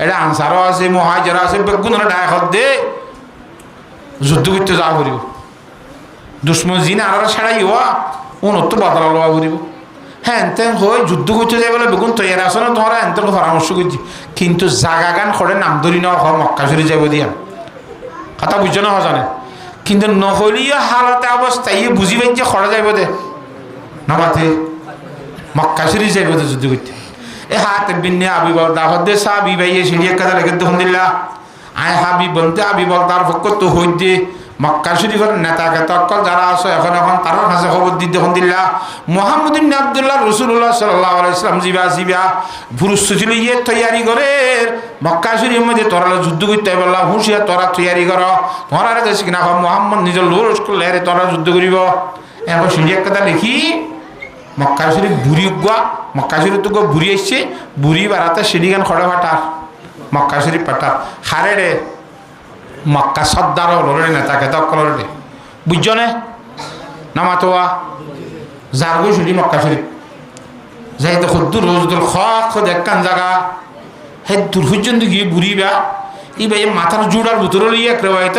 Speaker 1: এটা আনসার আছে মুহাজির আছে বেগুণরে ডাহাই হদে যুদ্ধ করতে যা করিব দুশ্মন জিন আর ছাড়াই হওয়া উন্নত বদলা লওয়া করিব হ্যাঁ এনতেন হয়ে যুদ্ধ করতে যাই বলে বেগুন তৈরি আসো না তোমরা এনতেন পরামর্শ করছি কিন্তু জাগা গান করে নাম ধরি না হয় মক্কা শরীফ যাব দিয়া কথা বুঝছো না জানে কিন্তু নহলিও হালতে অবস্থা ইয়ে বুঝি পাই যে খরা যাইব দে নামাতে মক্কা শরীফ যাইব দে যুদ্ধ করতে এ হাত বিন্নে আবি বল দাহত দে সাবি ভাইয়ে সিঁড়ি এক কথা লেগে দেখুন দিল্লা আয় হাবি বলতে আবি বল তার পক্ষ তো হই দে মক্কা শরীফের নেতাকে তক্কল যারা আছে এখন তার কাছে খবর দিতে দেখুন দিল্লা মুহাম্মদ ইবনে আব্দুল্লাহ রাসূলুল্লাহ সাল্লাল্লাহু আলাইহি ওয়াসাল্লাম জিবা পুরুষ ছিল ইয়ে তৈয়ারি করে মক্কা শরীফের মধ্যে তোরা যুদ্ধ করতে বললা হুঁশিয়া তোরা তৈয়ারি কর তোরা দেশ কিনা মুহাম্মদ নিজের লোক করলে তোরা যুদ্ধ করিব এখন সিঁড়ি এক কথা দেখি মক্কা শরীফ বুড়ি গুয়া মক্কা শরীফ তো বুড়ি আসছে বুড়ি বাড়াতে সিঁড়ি গান খড়ে ফাটার মক্কা শরীফ পাঠার হারে রে মক্কা সর্দার লড়ে নেতাকে তক্কল রে বুঝছো নে নামাতোয়া যারগো শুনি মক্কা শরীফ যাই তো খুদ্দুর রোজদুল খুদ একখান জায়গা হে দূর পর্যন্ত গিয়ে বুড়িবা ই ভাই মাথার জোড়ার ভিতরে লিয়ে এক রেওয়ায়ত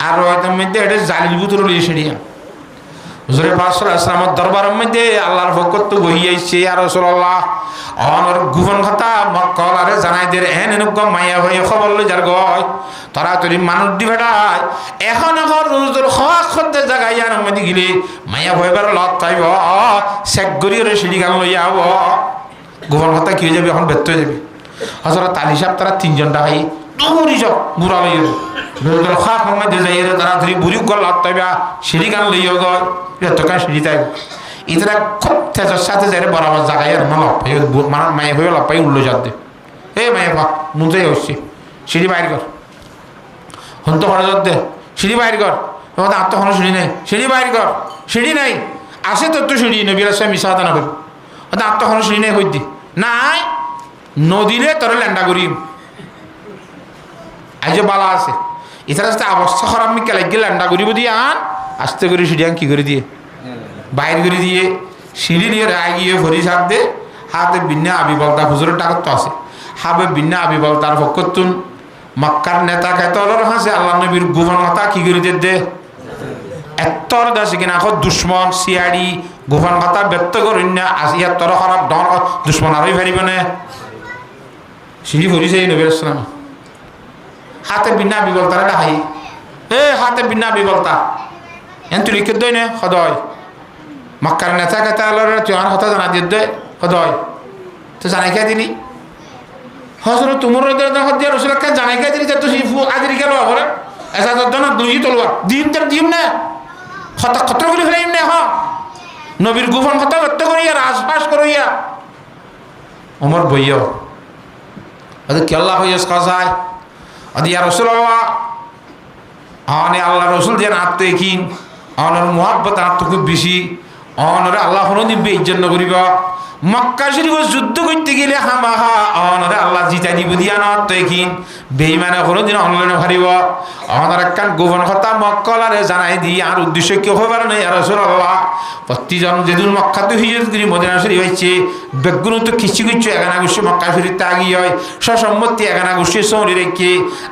Speaker 1: আর রেওয়ায়তের মধ্যে এটা জালির ভিতরে লিয়ে সেড়িয়া হুজুরে পাক সাল্লাল্লাহু আলাইহি ওয়াসাল্লামের দরবারের মধ্যে আল্লাহর পক্ষ তো বহি আইছে ইয়া রাসূলুল্লাহ অনর গুফন কথা মক্কাল আরে জানাই দে এন এনকম মাইয়া হয়ে খবর লই যার গয় তোরা তোরি মানুষ দি বেটাই এখন রোজদুল খাস করতে জায়গায় আর মধ্যে গিলে মাইয়া ভয়বার লত পাইব শেখ গরিয়রে সিঁড়ি গান লইয়া আব গুফন কথা কি হয়ে যাবে এখন ব্যর্থ হয়ে যাবে হযরত আলী সাহেব তারা 3 জন ডাকাই দৌড়ি যাও বুড়া লইয়া রোজদুল খাস মধ্যে যাইরে তারা ধরি বুড়ি গল লত পাইবা সিঁড়ি গান লইয়া গয় এত কাজ সিঁড়ি তাই ইতরা খুব তেজের সাথে যাই বরাবর জায়গায় আর মানে মায়ে হয়ে লাপাই উল্লো যাতে এ মায়ে পা মুঞ্জাই হচ্ছে সিঁড়ি বাইর কর হন তো খরা যাতে সিঁড়ি বাইর কর তোমাদের আত্মখনো সিঁড়ি নেই সিঁড়ি বাইর কর সিঁড়ি নাই আসে তোর তো সিঁড়ি নবীর সাহেব মিশাতে না করবি ওদের আত্মখনো সিঁড়ি নেই হইতি নাই নদীরে তোর ল্যান্ডা করি আজ যে বালা আছে এছাড়া অবস্থা খারাপ আমি কেলাই গিয়ে ল্যান্ডা করিব দিয়ে আন আস্তে করে সিঁড়ি আন কি করে দিয়ে বাইর করে দিয়ে সিঁড়ি নিয়ে রায় গিয়ে ভরি সাপ দে হাতে বিন্যা আবি বলতা হুজুরের টাকা তো আছে হাবে বিন্যা আবি বলতার পক্ষতুন মক্কার নেতা খেতলর হাসে আল্লাহ নবীর গোপন কথা কি করে দে এত্তর দাসে কিনা এখন দুশ্মন সিয়াড়ি গোপন কথা ব্যক্ত করেন না আসিয়া তোর খারাপ ডর দুশ্মন আরই ফেরিব না সিঁড়ি ভরিছে নবীর ইসলাম হাতে বিন্যা আবি বলতারা ডাহাই এ হাতে বিন্যা আবি বলতা এন তুই লিখে দই নে সদয় মক্কার নেতা কেতালর তুই আমার কথা জানা দিয়ে দে সদয় তো জানাই কে দিলি হজরত তোমার দিয়া রসুলকে জানাই কে দিলি তুই আদির গেল আবার এসা তো না দুই তলবা দিম তোর দিম না খতর করে ফেলাইম না হ নবীর গোপন কথা ব্যক্ত করিয়া রাজপাস করিয়া ওমর বইয় ওদের কি আল্লাহ হইয়াস কাজায় ওদি ইয়া রাসূলুল্লাহ আনে আল্লাহ রসুল যেন আত্মীন অনর মুহাব্বত আত্ম খুব বেশি অনরে আল্লাহ নিবে এই জন্য করিব মক্কা শরীফ যুদ্ধ করতে গেলে হামাহা অনরে আল্লাহ জিতা দিব দিয়া না আত্মীন বেঈমানে কোনোদিন অনলাইনে হারিব আমাদের একখান গোপন কথা মক্কলারে জানাই দিই আর উদ্দেশ্য কেউ হবার নেই আর রাসূলুল্লাহ প্রতিজন যেদিন মক্কাতে হিজরত করি মদিনা শরীফ হয়েছে বেগুন তো কিছু কিছু এগানা গোষ্ঠী মক্কা শরীফ তাগি হয় সসম্মতি এগানা গোষ্ঠী সৌরি রেখে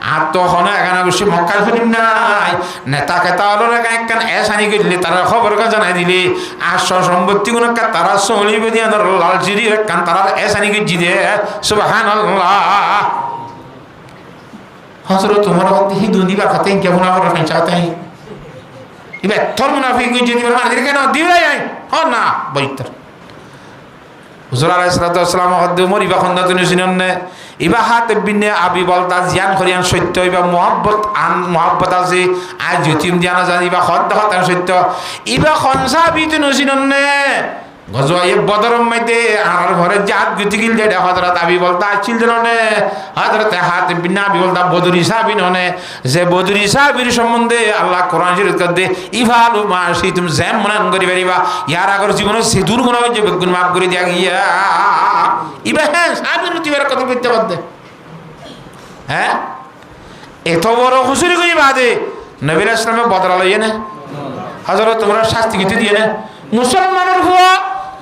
Speaker 1: আর তখন এগানা গোষ্ঠী মক্কা শরীফ নাই নেতা কেতা হলো একখান এসানি করলে তারা খবর জানাই দিলে আর সসম্মতি কোনো তারা সৌলি বেদিয়ে লাল চিরি একখান তারা এসানি গিয়ে দে সুবহানাল্লাহ হযরত তোমার হি দুনিবার খাতে কেমন আর না চাইতে হি ইবে তোর মুনাফিক যদি বলা দিলে কেন দিলাই ও না বইতর হুজুর আলাইহিস সালাতু ওয়াসসালাম হদ্দে মরিবা খন্দা তুমি শুনেন না ইবা হাত বিনে আবি বলতা জিয়ান করিয়ান সত্য ইবা মুহাব্বত আছে আজ যতিম জানা জানি ইবা হদ্দ হত সত্য ইবা খনসা বি তুমি শুনেন না গজওয়া এ বদরম মাইতে আর ঘরে জাত গতি গিল দে হযরত আবি বলতা ছিল জনে হযরত হাত বিনা আবি বলতা বদরি সাহাবী ননে যে বদরি সাহাবীর সম্বন্ধে আল্লাহ কোরআন শরীফ কদে ইফালু মা শিতুম জাম মনান করি পারিবা ইয়ার আগর জীবন সে দূর গুনাহ যে বেগুন মাফ করে দিয়া গিয়া ইবা হ্যাঁ সাহাবীর তিবার কথা কইতে বাদে হ্যাঁ এত বড় খুশি করি বাদে নবী রাসূলের সামনে বদরা লইয়ে না হযরত তোমরা শাস্তি গিতে দিয়ে না মুসলমানের হুয়া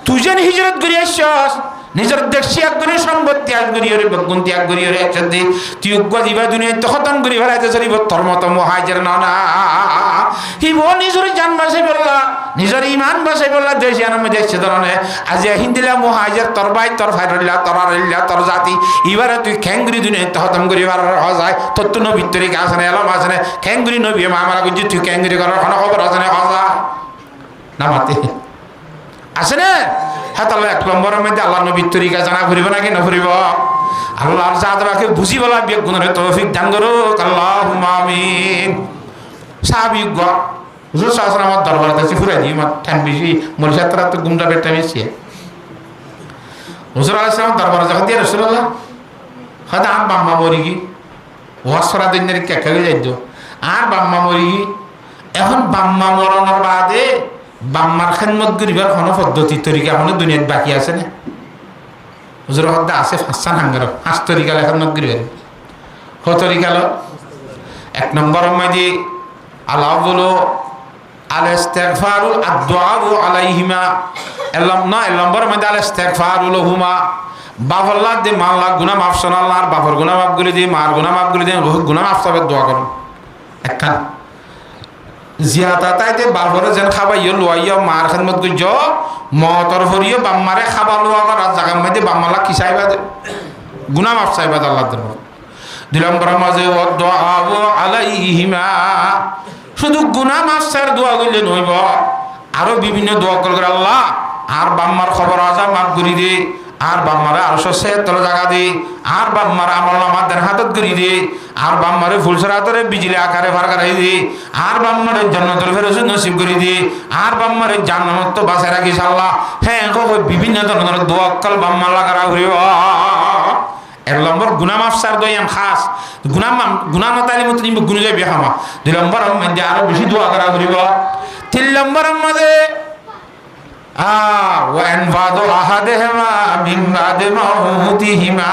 Speaker 1: তুই যেন হিজরত করি আসছস নিজের দেশ ত্যাগ করি সম্পদ ত্যাগ করি ওরে বেগুন ত্যাগ করি ওরে একসাথে তুই দিবা দুনিয়া তো খতম করি ফেলাইতে চলিব তোর মতো মুহাজির না না হিব নিজের জান বাঁচাই বললা নিজের ইমান বাঁচাই বললা দেশ জানামে দেখছে ধরনে আজ হিন্দিলা মুহাজির তোর ভাই তোর ফাইরল্লা তোর আরিল্লা তোর জাতি এবারে তুই খেঙ্গুরি দুনিয়া তো খতম করি হজায় তোর তো নবীর তরিকা আছে না এলম আছে না খেঙ্গুরি নবী মামারা গুজি তুই খেঙ্গুরি করার কোনো খবর আছে না হজা নামাতে আছে না হ্যাঁ তাহলে এক নম্বরের মধ্যে আল্লাহ নবীর তরিকা জানা ঘুরিব নাকি না ঘুরিব আল্লাহর জাতবাকে বুঝি বলা বেগুনের তৌফিক দান করুক আল্লাহুম্মা আমিন সাহাবী গো হুজুর সাল্লাল্লাহু আলাইহি ওয়াসাল্লাম দরবারে কাছে ফুরাই দি মত ঠান বেশি মরিশাতরা তো গুমটা বেটা বেশি হুজুর আলাইহিস সালাম দরবারে যখন দিয়ে রাসূলুল্লাহ হদা আম বাম্মা মরিগি ওয়াসরা দিনের কে খাই যাইতো আর বাম্মা মরিগি এখন বাম্মা মরণের বাদে বাম্মার খেদমত করিবার কোনো পদ্ধতি তরিকা কোনো দুনিয়াত বাকি আছে না হুজুর হদ্দা আছে ফাঁসান হাঙ্গার ফাঁস তরিকালে খেদমত করিবার হ তরিকাল এক নম্বর মাঝে আল্লাহ বলো আল ইস্তিগফারু আদ-দুআউ আলাইহিমা এলাম না এক নম্বর মাঝে আল ইস্তিগফারু লাহুমা বাফাল্লাহ দে মাল্লাহ গুনাহ মাফ শোনাল্লাহ আর বাফর গুনাহ মাফ করে দিয়ে মার গুনাহ মাফ করে দিয়ে গুনাহ মাফ সবের দোয়া করুন একখান জিয়াতা তাইতে বাবরে যেন খাবাইও লোয়াইয়া মার খেদমত গুজ মতর হরিও বাম্মারে খাবা লোয়া করার জায়গার মধ্যে বাম্মালা কি চাইবা গুনাহ মাফ চাইবা আল্লাহ দরবার দুই নম্বর মাঝে ওয়াদুআউ আলাইহিমা শুধু গুনাহ মাফ চার দোয়া করলে নইব আরো বিভিন্ন দোয়া করে আল্লাহ আর বাম্মার খবর আজা মাফ করি দে আর বাম্মারে আর সে তোর জায়গা দে আর বাম্মার আমল নামাদের হাতত করি দে আর বাম্মারে ফুলসরাতরে বিজলি আকারে ভার করাই দে আর বাম্মারে জান্নাতুল ফেরদৌস নসিব করে দে আর বাম্মারে জান্নাত তো বাঁচায় রাখিস আল্লাহ হ্যাঁ বিভিন্ন ধরনের দোয়া কল বাম্মা লাগারা হইব এক নম্বর গুনাহ মাফ সার দয়াম খাস গুনাহ নতালি মত নিব গুনাহ যাই বেখামা দুই নম্বর মধ্যে আরো বেশি দোয়া করা হইব তিন নম্বর মধ্যে ওয়ানফাদু আহাদিহিমা মিন বাদি মাউতিহিমা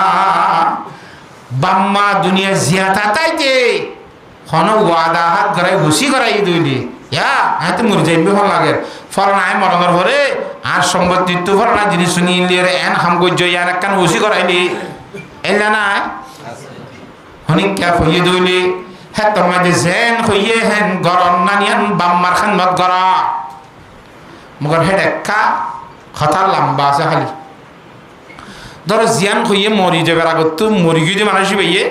Speaker 1: বাম্মা দুনিয়া জিয়াতা তাইতে হন ওয়াদা হাত করাই হুসি করাই দুইলি ইয়া হাতে মরে যাইবে ভালো লাগে ফলনাই মরণের পরে আর সম্পত্তি তো ফলনা জিনিস শুনিলে এন হাম গজ্জ ইয়ার একখান হুসি করাইলি এলা না হনি কে হইয়ে দুইলি হ্যাঁ তোমার যে জেন হইয়ে হেন গরম নানিয়ান বাম্মার খানমত গরা মগর হেড একা কথা লম্বা আছে খালি ধরো জিয়ান খুইয়ে মরি যাবার আগত তো মরি গিয়ে মানুষ পাইয়ে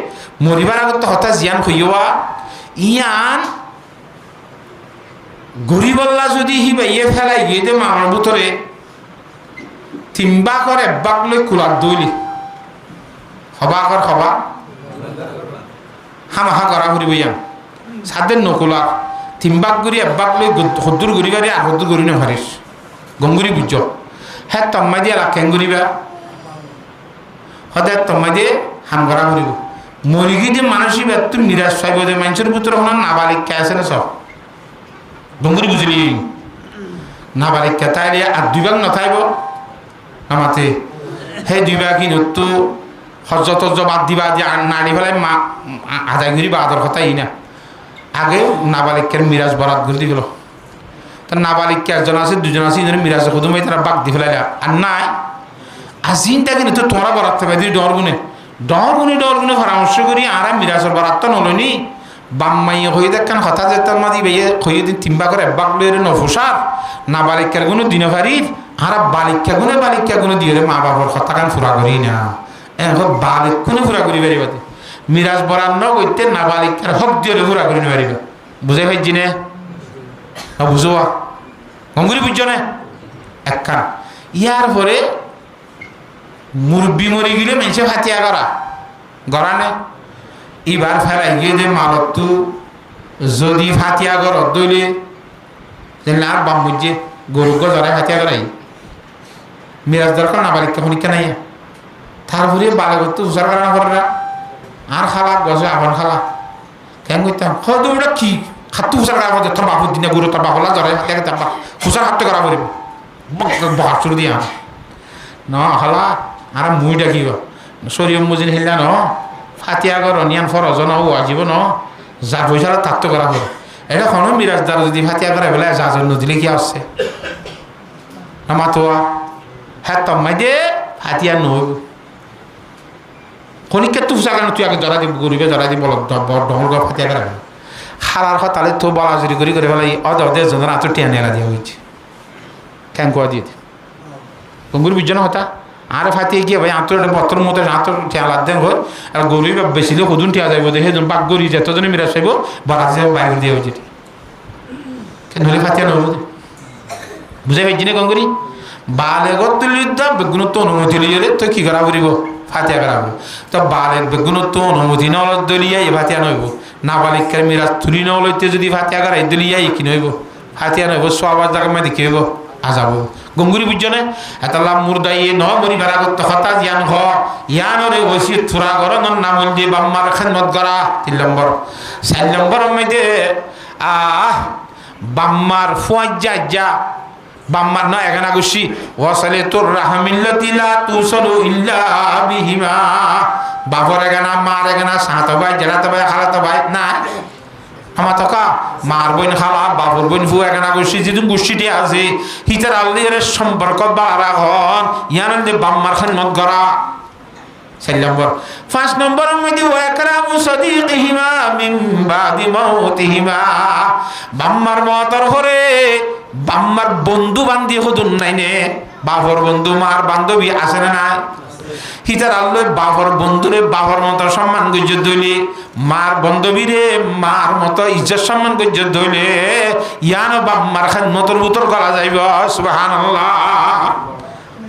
Speaker 1: মরিবার আগত তো হঠাৎ জিয়ান খুইয়া ইয়ান গরিবল্লা যদি হি পাইয়ে ফেলাই গিয়ে মামার ভিতরে তিনবা করে একবাক লৈ কুলার দইলি হবা কর হবা হামাহা করা ঘুরিব ইয়ান সাদের নকুলার তিনবাক গুড়ি একবাক লৈ সদ্দুর গুড়ি গাড়ি আর সদ্দুর গুড়ি নেভারিস গঙ্গুরি বুঝ হ্যাঁ তম্মাই দিয়ে লাখেন গুড়িবা সদায় তম্মাই দিয়ে হাম করা ঘুরিব মরিগি দিয়ে মানসিক এত নিরাশ পাইব যে মানুষের ভিতরে হল নাবালিকা আছে না সব গঙ্গুরি বুঝলি নাবালিকা তাইলে আর দুইবাক নথাইব আমাতে সেই দুইবাক কিন্তু হজ তজ বাদ দিবা দিয়ে নাড়ি ফেলাই মা আদায় করি বা আদর কথা ই না আগে নাবালিকের মিরাজ বরাত করে দিয়ে গেল তা নাবালিককে একজন আছে দুজন আছে ইজনের মিরাজ কদমে তারা বাক দিয়ে ফেলাইলা আর নাই আজিনটা কিন্তু তো তোমরা বরাত থাকবে দিদি ডরগুনে পরামর্শ করি আর মিরাজের বরাত তো নলনি বাম্মাই হয়ে দেখেন হঠাৎ যেতাম মাদি বেয়ে হয়ে দিন তিনবা করে এব্বাক লইরে নফুসার নাবালিকার গুলো দিন ফারির আর বালিকা গুলো দিয়ে মা বাবার কথা কান ফুরা করি না এখন বালিক কোনো ফুরা করি পারিবা মিরাজ বরাত ন করতে নাবালিকার হক দিয়ে ফুরা করি পারিবা বুঝে ভাইছি নে বুঝোয়া গঙ্গুরি বুঝছ না একখান ইয়ার পরে মুরব্বী মরি গেলে মেছে ফাতিয়া গড়া নে এবার ফেলাই গিয়ে যে মালতু যদি ফাতিয়া গড় দইলে আর বাম বুঝছে গরু গড়ায় ফাতিয়া গড়াই মিরাজ দরকার নাবালিকা খনিকা নাই তারপরে বালে করতে উচার করা না আর খালা গজে আবার খালা কেন করতাম হয়তো ওটা কি খাতু উচার করা করতে তোর বাপুর দিনে গরু তোর বাপলা জড়াই ফাতিয়া গেতাম খুচার হাতটা করা করিব বহার চুরি দিয়া ন খালা আর মুই ডাকিব শরীর মুজিন হিলা ন ফাতিয়া গর নিয়ান ফরজ ন ওয়াজিব ন যা পয়সা তাত্ত করা হবে এটা কোনো মিরাজদার যদি ফাতিয়া করে বলে যাজন নদিলে কি আসছে মাতোয়া হ্যাঁ তম্মাই দে ফাতিয়া নহব খনিকে তুই চাগানো তুই আগে জড়া দিব গরিবে জড়া দিব ডহল গা ফাতিয়া করে হারার কথা তাহলে তো বলা জুরি করে ফেলে অদে জনের আতো টিয়া নেলা দিয়া হয়েছে কেন কোয়া দিয়ে গঙ্গুর বুঝছো না হতা আর ফাটিয়ে গিয়ে ভাই আঁতর পত্র মতো আঁতর ঠেলা দেন হয় আর গরু বেশি লোক হুদুন ঠেয়া যাইব দেখে বাঘ গরি যেতজনে মিরা চাইব বরাত যাবো বাইরে দিয়ে হয়েছে কেন হলে ফাটিয়া নহব বুঝাই পাইছি না গঙ্গুরি বালেগর তুলিদ্দ বেগুনত্ব অনুমতি লিয়ে তো কি করা পড়ব ফাটিয়া করা তো বালের বেগুনত্ব অনুমতি নল দলিয়া এ ফাটিয়া নইব নাবালিকার মিরাজ তুলি নলইতে যদি ফাটিয়া করা এই দলিয়া কি নইব ফাটিয়া নইব সবার জায়গা মধ্যে কি হইব আজাবো গঙ্গুরি বুঝছো না এতলা মুরদাইয়ে ন মরি বেড়া করতে হতা ইয়ান হ ইয়ানরে ওসি থুরা কর নাম দিয়ে বাম্মার খেদমত করা 3 নম্বর 4 নম্বর মধ্যে বাম্মার ফুয়াজ্জা বাম্মার না এখানে গুছি ওয়াসালে তোর রাহমিল্লাতিলা তুসলু ইল্লা বিহিমা বাপর এখানে মার এখানে সাত ভাই জেলাতে ভাই খালাতে ভাই না আমার তকা মার বোন খালা বাবুর বোন ফু এখানে গোষ্ঠী যেহেতু গোষ্ঠীটি আছে হিতার আল্লির সম্পর্ক বাড়া হন ইয়ান বাম্মার খান্নত করা 4 নম্বর 5 নম্বরের মধ্যে ওয়াকরামু সাদিকিহিমা মিন বাদি মাউতিহিমা বাম্মার মতর হরে বাম্মার বন্ধু বান্ধবী হদুন নাই নে বাবর বন্ধু মার বান্ধবী আছে না নাই হিতার আল্লাহ বাবর বন্ধুরে বাবর মতো সম্মান গুজ্জ দইলে মার বান্ধবীরে মার মতো ইজ্জত সম্মান গুজ্জ দইলে ইয়ানো বাম্মার খান নতর বুতর করা যাইব সুবহানাল্লাহ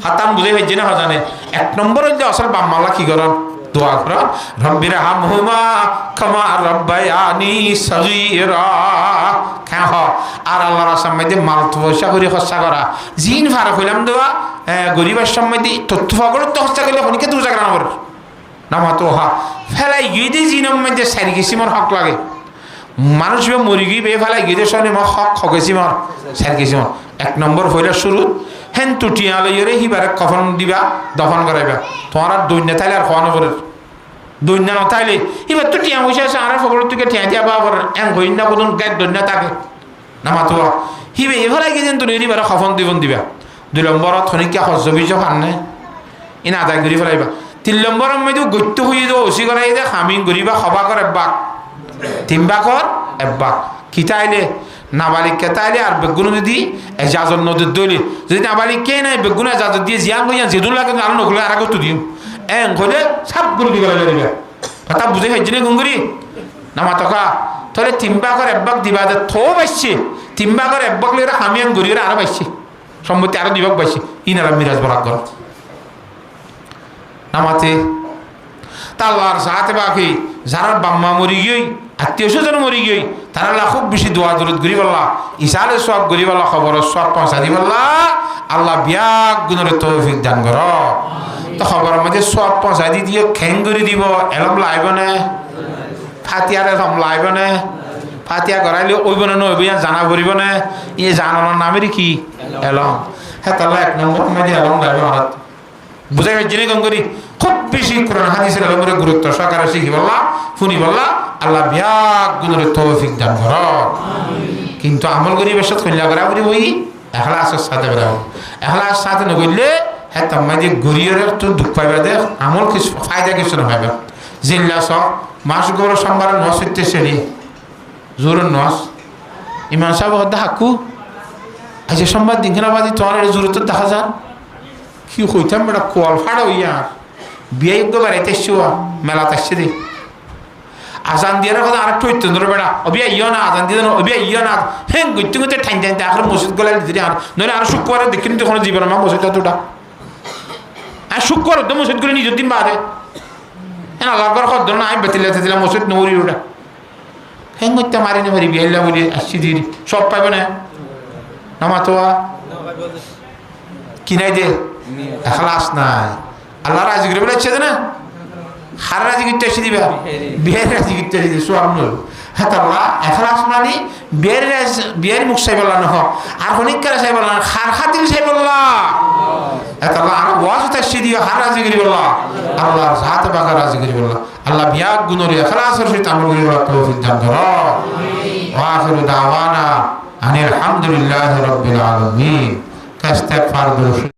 Speaker 1: হাতাম বুঝে হয়েছে না জানে 1 নম্বর হইলে আসল বাম্মালা কি করেন দোয়া কর রব্বির হামহুমা কামা রব্বায়ানি সগীরা খাহ আর আল্লাহর সামনে মাল পয়সা করে খরচা করা জিন ফারাক হইলাম দোয়া গরিবের সামনে তথ্য ফাগল তো খরচা করলে হনিকে দু জায়গা নামর নামা তো হা ফেলাই গিয়ে দিয়ে জিনের মধ্যে সারি গেছি মর হক লাগে মানুষ মরি গিয়ে বে ফেলাই গিয়ে শোনে মর হক হগেছি মর সারি গেছি মর 1 নম্বর হইলে শুরু হেন টুটিয়া লইরে হিবারে কফন দিবা দফন করাইবা তোমার আর দৈন্য থাইলে আর খাওয়ানো পরে দৈন্য না থাইলে এবার তো টিয়া বসে আছে আর ফকর থেকে টিয়া দিয়া বা এন হইন না কোন গাইড দৈন্য থাকে নামা তো হিবে এভাবে গিয়ে যেন তুমি এবারে কফন দিবা 2 নম্বরত হনিকা হজ্জ বিজয় পাননে ইনা আদায় করি ফেলাইবা 3 নম্বরের মধ্যে গত্য হয়ে যাবো ওসি করাই যে হামিং করিবা সভা কর একবাক 3 বাকর একবাক খিতাইলে নাবালিকা তাইলে আর বেগুন যদি এজাজত নদীর দইলে যদি নাবালিকে নাই বেগুন এজাজত দিয়ে জিয়ান হইয়া যেদুর লাগে আলো নকলে আর আগত দিও এন হলে সব গুলো দিবে লাগবে কথা বুঝে হইছে না গঙ্গুরি নামা তকা তাহলে 3 বাকর একবাক দিবা দে থো বাইছে 3 বাকর একবাক লইরা হামিয়ান গরিরা আর বাইছে সম্মতি আর দিবাক বাইছে ইনারা মিরাজ বরাত কর নামাতে তাল্লার সাথে বাকি যারা বাম্মা মরি গই আত্মীয় স্বজন মরি গই তারা খুব বেশি দোয়া দরুদ করি বললা ইসালে সব করি বললা খবর সব পৌঁছা দি বললা আল্লাহ বিয়াক গুণের তৌফিক দান কর তো খবরের মধ্যে সব পৌঁছা দি দিয়ে খেং করে দিব এলম লাইব না ফাতিয়ার এলম লাইব না ফাতিয়া করাইলে ওইব না নইব জানা পড়িব না ই জানানোর নামেরই কি এলম হ্যাঁ তাহলে 1 নম্বর মধ্যে এলম লাইব বুঝাই পাইছি না কম করি খুব বেশি কোরআন হাদিসের উপরে গুরুত্ব সহকারে শিখি বললা শুনি বললা আল্লাহ বিয়াক গুণের তৌফিক দান করুন। কিন্তু আমল গরিবের সাথে কল্যাণ করা বলি বই এখলাসের সাথে বেড়াবো, এখলাস সাথে নগরলে হ্যাঁ তোমার যে গরিবের একটু দুঃখ পাইবা দেখ আমল কিছু ফায়দা কিছু না পাইবা। জিল্লা সব মাস গৌর সোমবার নস হইতে সেরি জোর নস ইমান সাহেব হদ্দা হাকু আজ সোমবার দিনখানা বাদি তোমার এটা জোর তো দেখা যান কি হইতাম বেটা কল ফাড়া হইয়া বিয়ে বাড়িতে এসছি মেলাতে আসছে রে আজান দিয়ে কথা আর একটু হইতে ধরো বেড়া অবিয়া ইয় না আজান দিয়ে অবিয়া ইয় না হ্যাঁ গইতে গইতে ঠাইন টাইনতে এখন মসজিদ গলায় দিদি আর নইলে আর শুক্রবারে দেখিনি তো কোনো জীবন মা মসজিদটা তোটা আর শুক্রবার তো মসজিদ করে নিজের দিন বাদে হ্যাঁ আল্লাহ কর ধরো না আমি বেতিলে দিলাম মসজিদ নৌরি ওটা হ্যাঁ গইতে মারিনি মারি বিয়াইলা বলি আসছি দিদি সব পাইবে না নামা তোয়া কিনাই দে এখলাস নাই আল্লাহ রাজি করে বলেছে না হার রাজি করতে এসে দিবা বিয়ের রাজি করতে এসে দিবে সোয়াব নল হ্যাঁ আল্লাহ এখলাস মানে বিয়ের মুখ চাই বললা নহ আর অনেক কারে চাই বললা হার খাতির চাই বললা আল্লাহ আর ওয়াজ এসে দিও হার রাজি করি বললা আল্লাহ হাতে বাঁকা রাজি করি বললা আল্লাহ বিয়াক গুণরে এখলাসের সহিত আমল করি বলা তৌফিক দান করো ওয়া আখিরু দাওয়ানা আনিল হামদুলিল্লাহি রাব্বিল আলামিন কাস্তাগফিরু